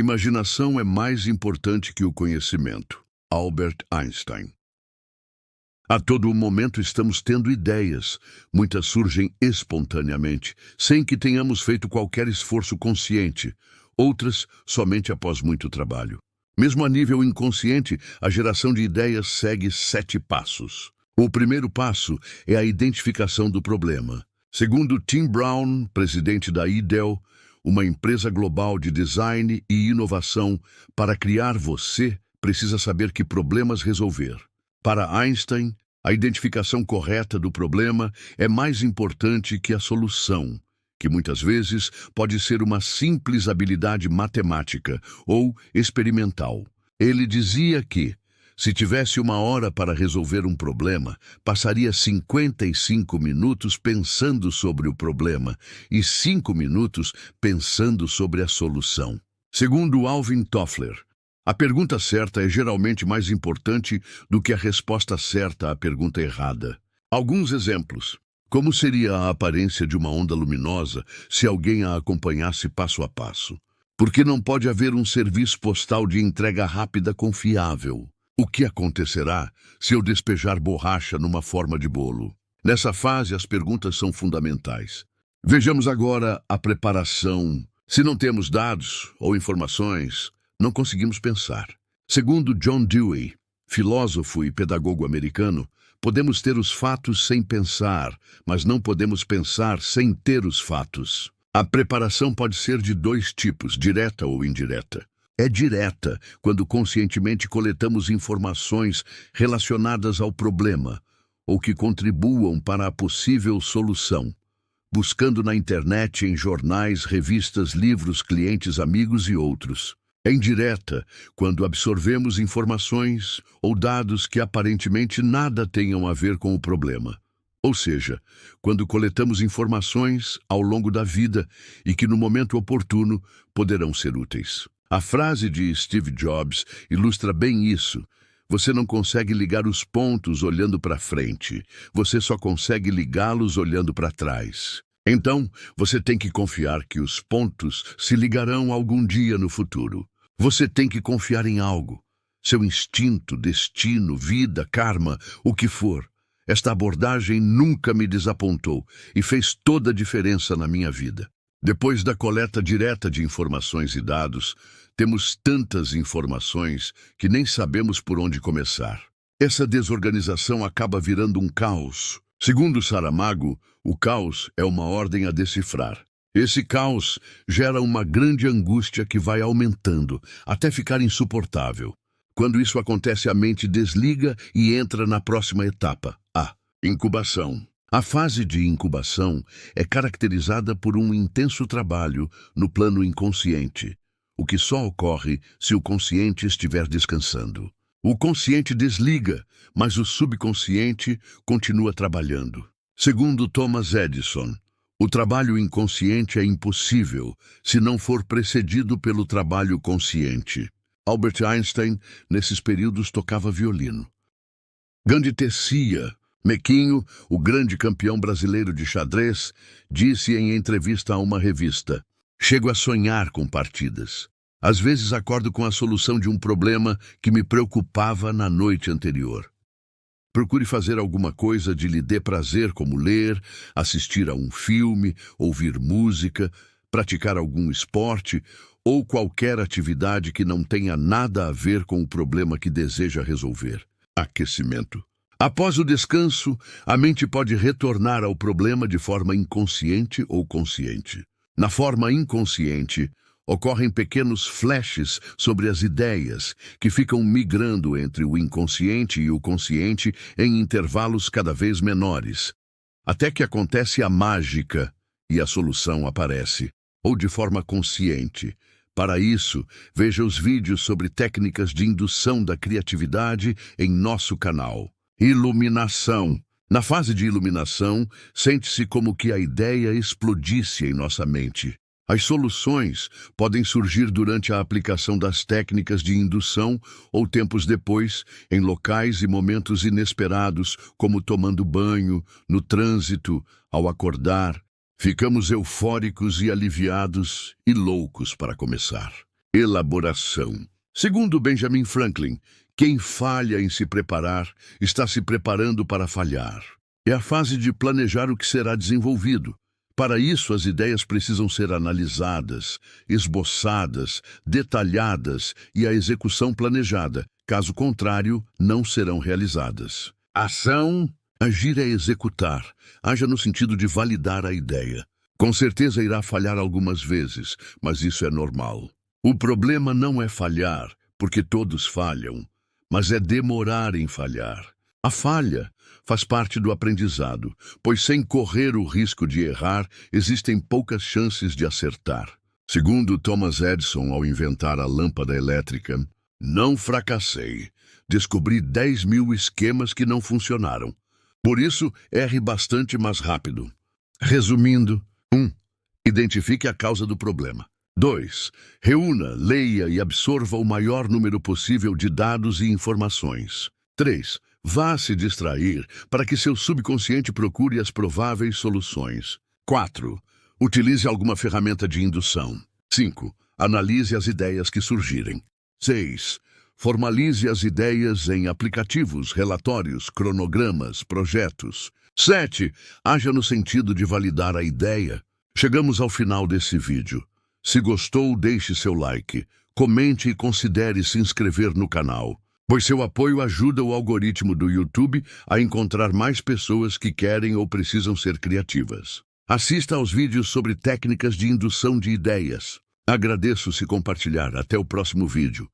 Imaginação é mais importante que o conhecimento. Albert Einstein. A todo momento estamos tendo ideias. Muitas surgem espontaneamente, sem que tenhamos feito qualquer esforço consciente. Outras, somente após muito trabalho. Mesmo a nível inconsciente, a geração de ideias segue 7 passos. O primeiro passo é a identificação do problema. Segundo Tim Brown, presidente da IDEL, uma empresa global de design e inovação, para criar você, precisa saber que problemas resolver. Para Einstein, a identificação correta do problema é mais importante que a solução, que muitas vezes pode ser uma simples habilidade matemática ou experimental. Ele dizia que, se tivesse 1 hora para resolver um problema, passaria 55 minutos pensando sobre o problema e 5 minutos pensando sobre a solução. Segundo Alvin Toffler, a pergunta certa é geralmente mais importante do que a resposta certa à pergunta errada. Alguns exemplos. Como seria a aparência de uma onda luminosa se alguém a acompanhasse passo a passo? Por que não pode haver um serviço postal de entrega rápida confiável? O que acontecerá se eu despejar borracha numa forma de bolo? Nessa fase, as perguntas são fundamentais. Vejamos agora a preparação. Se não temos dados ou informações, não conseguimos pensar. Segundo John Dewey, filósofo e pedagogo americano, podemos ter os fatos sem pensar, mas não podemos pensar sem ter os fatos. A preparação pode ser de 2 tipos, direta ou indireta. É direta quando conscientemente coletamos informações relacionadas ao problema ou que contribuam para a possível solução, buscando na internet, em jornais, revistas, livros, clientes, amigos e outros. É indireta quando absorvemos informações ou dados que aparentemente nada tenham a ver com o problema. Ou seja, quando coletamos informações ao longo da vida e que no momento oportuno poderão ser úteis. A frase de Steve Jobs ilustra bem isso. Você não consegue ligar os pontos olhando para frente. Você só consegue ligá-los olhando para trás. Então, você tem que confiar que os pontos se ligarão algum dia no futuro. Você tem que confiar em algo. Seu instinto, destino, vida, karma, o que for. Esta abordagem nunca me desapontou e fez toda a diferença na minha vida. Depois da coleta direta de informações e dados, temos tantas informações que nem sabemos por onde começar. Essa desorganização acaba virando um caos. Segundo Saramago, o caos é uma ordem a decifrar. Esse caos gera uma grande angústia que vai aumentando, até ficar insuportável. Quando isso acontece, a mente desliga e entra na próxima etapa, a incubação. A fase de incubação é caracterizada por um intenso trabalho no plano inconsciente, o que só ocorre se o consciente estiver descansando. O consciente desliga, mas o subconsciente continua trabalhando. Segundo Thomas Edison, o trabalho inconsciente é impossível se não for precedido pelo trabalho consciente. Albert Einstein, nesses períodos, tocava violino. Gandhi tecia. Mequinho, o grande campeão brasileiro de xadrez, disse em entrevista a uma revista: "Chego a sonhar com partidas. Às vezes acordo com a solução de um problema que me preocupava na noite anterior." Procure fazer alguma coisa de lhe dê prazer, como ler, assistir a um filme, ouvir música, praticar algum esporte ou qualquer atividade que não tenha nada a ver com o problema que deseja resolver. Aquecimento. Após o descanso, a mente pode retornar ao problema de forma inconsciente ou consciente. Na forma inconsciente, ocorrem pequenos flashes sobre as ideias, que ficam migrando entre o inconsciente e o consciente em intervalos cada vez menores, até que acontece a mágica e a solução aparece, ou de forma consciente. Para isso, veja os vídeos sobre técnicas de indução da criatividade em nosso canal. Iluminação. Na fase de iluminação, sente-se como que a ideia explodisse em nossa mente. As soluções podem surgir durante a aplicação das técnicas de indução ou tempos depois, em locais e momentos inesperados, como tomando banho, no trânsito, ao acordar. Ficamos eufóricos e aliviados e loucos para começar. elaboração. Segundo Benjamin Franklin, quem falha em se preparar está se preparando para falhar. É a fase de planejar o que será desenvolvido. Para isso, as ideias precisam ser analisadas, esboçadas, detalhadas e a execução planejada. Caso contrário, não serão realizadas. Ação. Agir é executar. Haja no sentido de validar a ideia. Com certeza irá falhar algumas vezes, mas isso é normal. O problema não é falhar, porque todos falham, mas é demorar em falhar. A falha faz parte do aprendizado, pois sem correr o risco de errar, existem poucas chances de acertar. Segundo Thomas Edison, ao inventar a lâmpada elétrica, não fracassei. Descobri 10.000 esquemas que não funcionaram. Por isso, erre bastante mais rápido. Resumindo, 1. Identifique a causa do problema. 2. Reúna, leia e absorva o maior número possível de dados e informações. 3. Vá se distrair para que seu subconsciente procure as prováveis soluções. 4. Utilize alguma ferramenta de indução. 5. Analise as ideias que surgirem. 6. Formalize as ideias em aplicativos, relatórios, cronogramas, projetos. 7. Haja no sentido de validar a ideia. Chegamos ao final desse vídeo. Se gostou, deixe seu like, comente e considere se inscrever no canal, pois seu apoio ajuda o algoritmo do YouTube a encontrar mais pessoas que querem ou precisam ser criativas. Assista aos vídeos sobre técnicas de indução de ideias. Agradeço se compartilhar. Até o próximo vídeo.